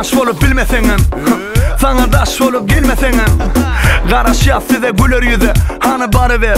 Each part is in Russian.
Tanış olup bilmesenin, sana olup gelmesenin. Qaraş yastı de güler yüzü, hani barı ver,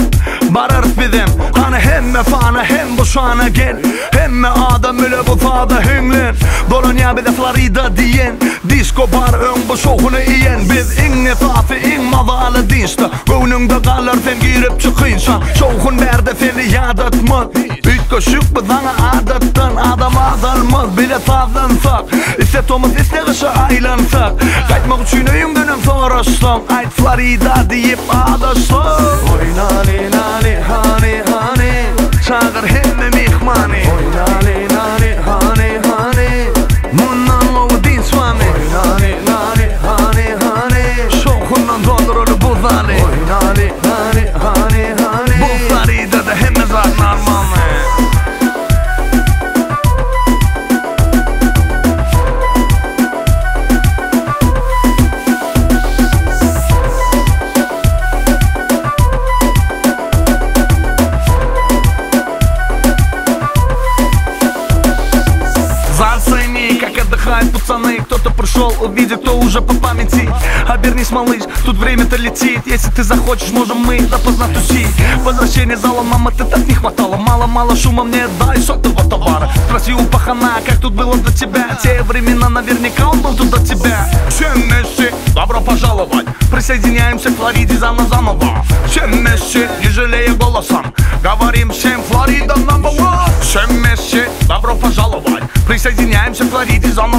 bararız bizim. Hani hemme fana hem bu şana gel, hemme adam öyle bu fada hünglen. Dolonya bir de Florida diyen, disco bar ön bu şoğunu iyen. Biz in nefası in mavalı dinsta, gönlünde kalır sen girip çıkınsa. Şoğun verdi seni yadatmaz, ütköşük bu sana adattan. Adam adalmaz bile sazlansak, istetomuz isterişe aylansak. Kaçmak için öyün dönüm soruşsan, ayt Florida deyip adaşsan. Oy nali nali hani hani, çağır hemme mihmani. Oy nali nali hani hani, bundan ovu din swami. Oy nali nali hani hani, şokundan doldur onu bu zali. Oy nali nali hani hani, bu Florida'da hemme zat normal. Пацаны, кто-то пришел, увидит, кто уже по памяти. Обернись, малыш, тут время-то летит. Если ты захочешь, можем мы допоздна тусить. Возвращение зала, мама, ты так не хватало. Мало-мало шума мне, дай сотого товара. Спроси у пахана, как тут было до тебя. Те времена, наверняка он был тут до тебя. Всем Месси, добро пожаловать. Присоединяемся к Флориде заново. Всем Месси, не жалея голосом, говорим всем Флорида number one. Всем Месси, добро пожаловать. Присоединяемся к Флориде заново.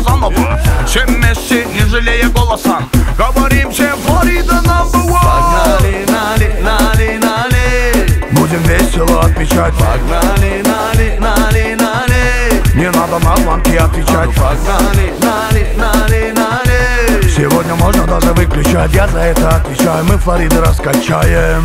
Всем Месси, не жалея голосом, говорим всем Флорида number one. Погнали, нали, нали, нали, будем весело отмечать. Погнали, нали, нали, нали, не надо на звонки отвечать. Погнали, нали, нали, нали, сегодня можно даже выключать. Я за это отвечаю, мы Флориду раскачаем.